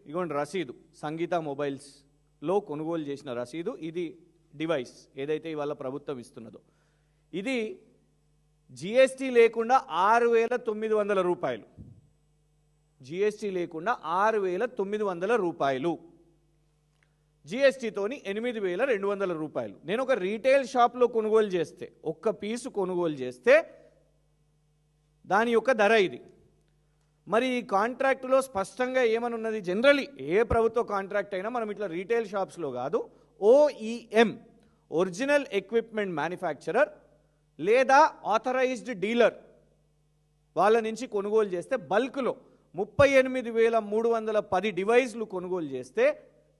ఇగోండి రసీదు సంగీత మొబైల్స్లో కొనుగోలు చేసిన రసీదు. ఇది డివైస్ ఏదైతే ఇవాళ ప్రభుత్వం ఇస్తున్నదో ఇది జిఎస్టీ లేకుండా 6,900 రూపాయలు. జిఎస్టీ లేకుండా 6,900 రూపాయలు, జిఎస్టీతోని 8,200 రూపాయలు. నేను ఒక రీటైల్ షాప్లో కొనుగోలు చేస్తే, ఒక్క పీసు కొనుగోలు చేస్తే దాని యొక్క ధర ఇది. మరి ఈ కాంట్రాక్టులో స్పష్టంగా ఏమని ఉన్నది? జనరలీ ఏ ప్రభుత్వ కాంట్రాక్ట్ అయినా మనం ఇట్లా రీటైల్ షాప్స్లో కాదు, OEM ఒరిజినల్ ఎక్విప్మెంట్ మ్యానుఫ్యాక్చరర్ లేదా ఆథరైజ్డ్ డీలర్ వాళ్ళ నుంచి కొనుగోలు చేస్తే బల్క్లో 38,310 డివైస్లు కొనుగోలు చేస్తే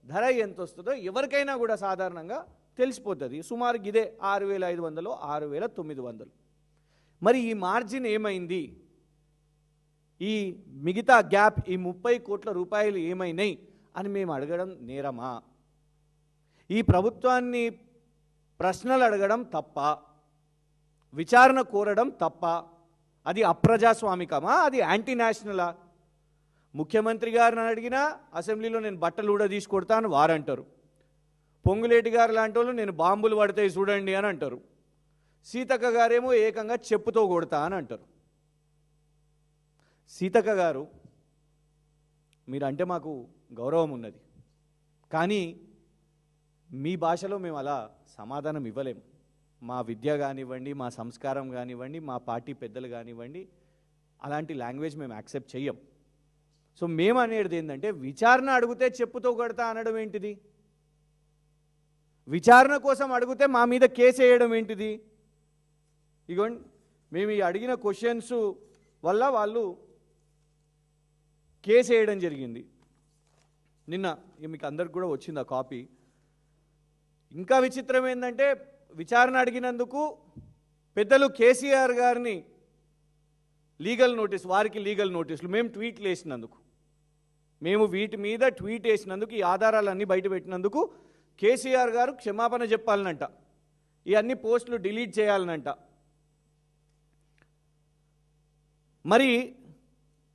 ధర ఎంత వస్తుందో ఎవరికైనా కూడా సాధారణంగా తెలిసిపోతుంది. సుమారు ఇదే 6,500, 6,900. మరి ఈ మార్జిన్ ఏమైంది? ఈ మిగతా గ్యాప్, ఈ 30 కోట్ల రూపాయలు ఏమైనాయి అని మేము అడగడం నేరమా? ఈ ప్రభుత్వాన్ని ప్రశ్నలు అడగడం తప్ప, విచారణ కోరడం తప్ప? అది అప్రజాస్వామికమా? అది యాంటీ నేషనలా? ముఖ్యమంత్రి గారిని అడిగినా అసెంబ్లీలో నేను బట్టలు కూడా తీసుకొడతాను వారంటారు. పొంగులేటి గారు లాంటి వాళ్ళు నేను బాంబులు పడతాయి చూడండి అని అంటారు. సీతక్క గారేమో ఏకంగా చెప్పుతో కొడతా అని అంటారు. సీతక్క గారు, మీరంటే మాకు గౌరవం ఉన్నది, కానీ మీ భాషలో మేము అలా సమాధానం ఇవ్వలేము. మా విద్య కానివ్వండి, మా సంస్కారం కానివ్వండి, మా పార్టీ పెద్దలు కానివ్వండి, అలాంటి లాంగ్వేజ్ మేము యాక్సెప్ట్ చెయ్యం. సో మేము అనేది ఏంటంటే, విచారణ అడిగితే చెప్పుతో కొడతా అనడం ఏంటిది? విచారణ కోసం అడిగితే మా మీద కేసు వేయడం ఏంటిది? ఇగోండి, మేము ఈ అడిగిన క్వశ్చన్స్ వల్ల వాళ్ళు కేసు వేయడం జరిగింది. నిన్న మీకు అందరికి కూడా వచ్చింది ఆ కాపీ. ఇంకా విచిత్రం ఏంటంటే, విచారణ అడిగినందుకు పెద్దలు కేసీఆర్ గారిని లీగల్ నోటీస్, వారికి లీగల్ నోటీసులు, మేము ట్వీట్లు వేసినందుకు, మేము వీటి మీద ట్వీట్ వేసినందుకు, ఈ ఆధారాలన్నీ బయట పెట్టినందుకు కేసీఆర్ గారు క్షమాపణ చెప్పాలనంట, ఈ అన్ని పోస్టులు డిలీట్ చేయాలనంట. మరి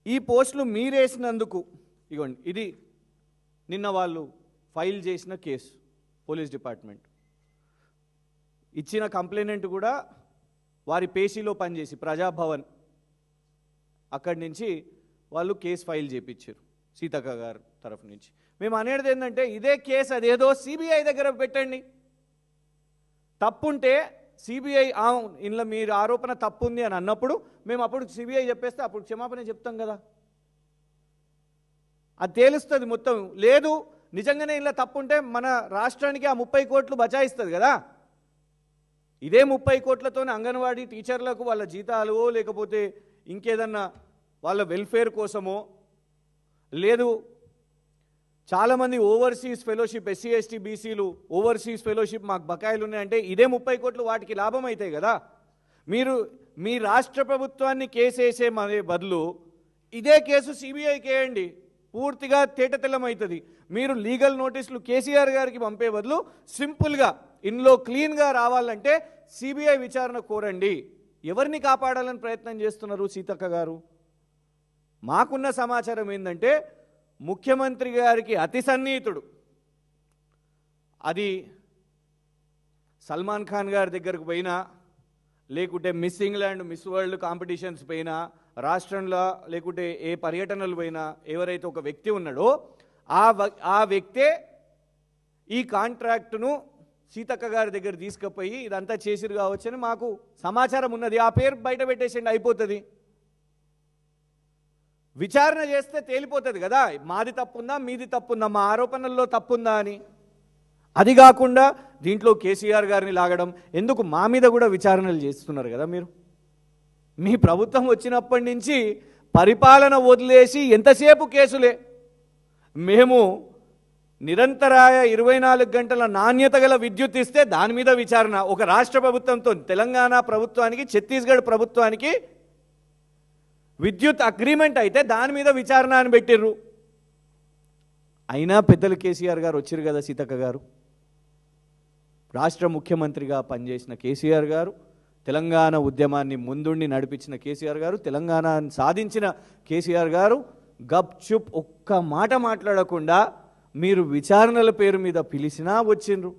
ఈ పోస్టులు మీరేసినందుకు, ఇగోండి ఇది నిన్న వాళ్ళు ఫైల్ చేసిన కేసు. పోలీస్ డిపార్ట్మెంట్ ఇచ్చిన కంప్లైంట్ కూడా వారి పేషీలో పనిచేసి ప్రజాభవన్ అక్కడి నుంచి వాళ్ళు కేసు ఫైల్ చేయించారు సీతక్క గారు తరఫు నుంచి. మేము అనేది ఏంటంటే, ఇదే కేసు అదేదో సిబిఐ దగ్గర పెట్టండి. తప్పుంటే సిబిఐ ఇందులో మీరు ఆరోపణ తప్పుంది అని అన్నప్పుడు మేము అప్పుడు సిబిఐ చెప్పేస్తే అప్పుడు క్షమాపణ చెప్తాం కదా, అది తేలుస్తుంది మొత్తం. లేదు నిజంగానే ఇలా తప్పుంటే మన రాష్ట్రానికి ఆ 30 కోట్లు బచాయిస్తుంది కదా. ఇదే 30 కోట్లతోనే అంగన్వాడీ టీచర్లకు వాళ్ళ జీతాలు, లేకపోతే ఇంకేదన్నా వాళ్ళ వెల్ఫేర్ కోసమో, లేదు చాలామంది ఓవర్సీస్ ఫెలోషిప్, SC ST BCలు ఓవర్సీస్ ఫెలోషిప్ మాకు బకాయిలు ఉన్నాయంటే ఇదే 30 కోట్లు వాటికి లాభం అవుతాయి కదా. మీరు మీ రాష్ట్ర ప్రభుత్వాన్ని కేసు వేసే బదులు ఇదే కేసు సిబిఐకి వేయండి, పూర్తిగా తేటతెల్లమవుతుంది. మీరు లీగల్ నోటీసులు కేసీఆర్ గారికి పంపే బదులు సింపుల్గా ఇందులో క్లీన్గా రావాలంటే సిబిఐ విచారణ కోరండి. ఎవరిని కాపాడాలని ప్రయత్నం చేస్తున్నారు సీతక్క గారు? మాకున్న సమాచారం ఏంటంటే, ముఖ్యమంత్రి గారికి అతి సన్నిహితుడు, అది సల్మాన్ ఖాన్ గారి దగ్గరకు పోయినా, లేకుంటే miss England, miss world competitions పోయినా, రాష్ట్రంలో లేకుంటే ఏ పర్యటనలు పోయినా ఎవరైతే ఒక వ్యక్తి ఉన్నాడో ఆ వ్యక్తే ఈ కాంట్రాక్టును సీతక్క గారి దగ్గర తీసుకుపోయి ఇదంతా చేసిరు కావచ్చని మాకు సమాచారం ఉన్నది. ఆ పేరు బయట పెట్టేసిండి, అయిపోతుంది. విచారణ చేస్తే తేలిపోతుంది కదా, మాది తప్పుందా మీది తప్పుందా, మా ఆరోపణల్లో తప్పుందా అని. అది కాకుండా దీంట్లో కేసీఆర్ గారిని లాగడం ఎందుకు? మా మీద కూడా విచారణలు చేస్తున్నారు కదా మీరు. మీ ప్రభుత్వం వచ్చినప్పటి నుంచి పరిపాలన వదిలేసి ఎంతసేపు కేసులే. మేము నిరంతరాయ 24 గంటల నాణ్యత గల విద్యుత్ ఇస్తే దాని మీద విచారణ. ఒక రాష్ట్ర ప్రభుత్వంతో తెలంగాణ ప్రభుత్వానికి, ఛత్తీస్గఢ్ ప్రభుత్వానికి విద్యుత్ అగ్రిమెంట్ అయితే దాని మీద విచారణ అని పెట్టిర్రు. అయినా పెద్దలు కేసీఆర్ గారు వచ్చారు కదా. సీతక్క గారు రాష్ట్ర ముఖ్యమంత్రిగా పనిచేసిన కేసీఆర్ గారు, తెలంగాణ ఉద్యమాన్ని ముందుండి నడిపించిన కేసీఆర్ గారు, తెలంగాణను సాధించిన కేసీఆర్ గారు గప్ చుప్ ఒక్క మాట మాట్లాడకుండా మీరు విచారణల పేరు మీద పిలిచినా వచ్చిండ్రు.